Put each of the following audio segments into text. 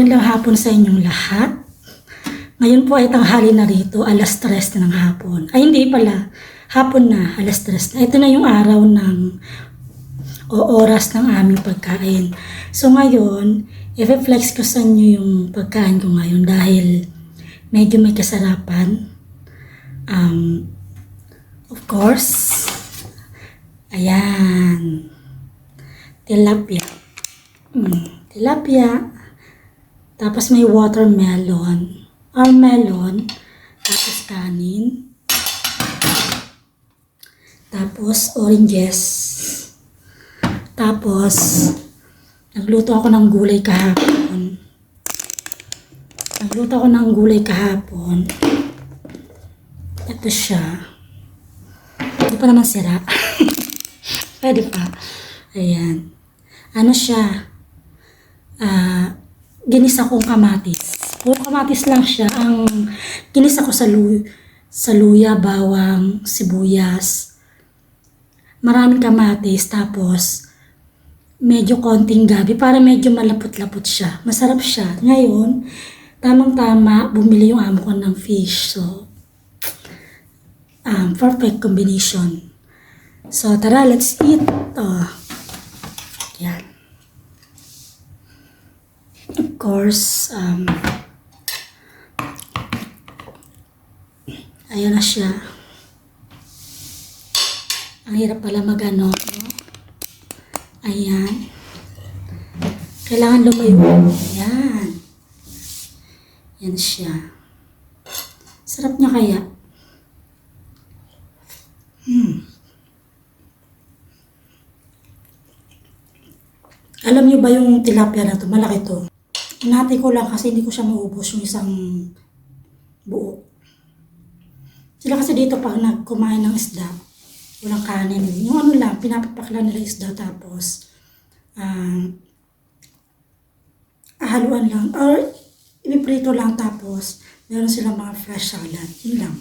Magandang hapon sa inyong lahat. Ngayon po ay tanghali na rito, alas 3 na ng hapon. Ay hindi pala, hapon na, alas 3 na. Ito na yung araw o oras ng aming pagkain. So ngayon, i-reflex ko sa inyo yung pagkain ko ngayon dahil medyo may kasarapan. Of course, ayan, tilapia. Tilapia. Tapos may watermelon or melon, tapos kanin, tapos oranges, tapos nagluto ako ng gulay kahapon. Ito siya. Hindi pa naman sira. Pwede pa. Ayan. Ano siya? Ginisa kong kamatis. Puro kamatis lang siya. Ang ginisa ko sa luya, bawang, sibuyas. Maraming kamatis. Tapos, medyo konting gabi para medyo malapot-lapot siya. Masarap siya. Ngayon, tamang-tama, bumili yung amo ko ng fish. So, perfect combination. So, tara, let's eat. Yan. Of course, ayan na siya. Ang hirap pala magano, no? Ayan. Kailangan lumayo. Ayan. Yan siya. Sarap niya kaya. Alam niyo ba yung tilapia na to? Malaki to. Hinati ko lang kasi hindi ko siya maubos yung isang buo. Sila kasi dito pag nagkumain ng isda, walang kanin. Yung ano lang, pinapapakla nila isda tapos haluan lang. Or ipiprito lang tapos meron silang mga fresh salad. Yun lang.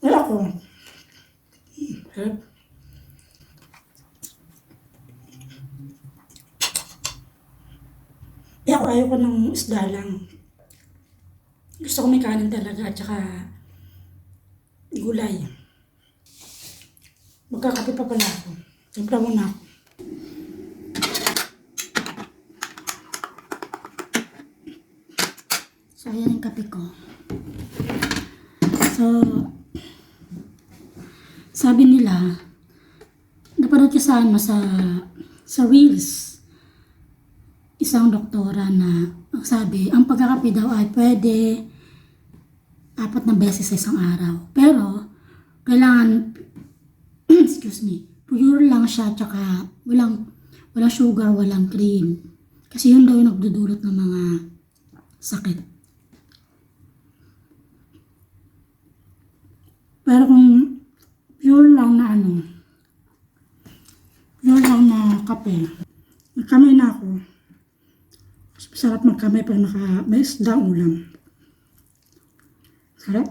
Wala ko. Ayaw ko ng isda lang. Gusto ko may kanin talaga at saka gulay. Magkakape pa pala ako. Timpla muna ako. So, ayan yung kape ko. So, sabi nila, napanood ko sa Reels, isang doktora na ang sabi, ang pagkakape daw ay pwede 4 na beses sa isang araw. Pero, kailangan, excuse me, pure lang siya, tsaka walang sugar, walang cream. Kasi yun daw yung nagdudulot ng mga sakit. Pero kung pure lang na kape, nagkamay na ako. Sarap magkamay pag may isda ulam. Sarap.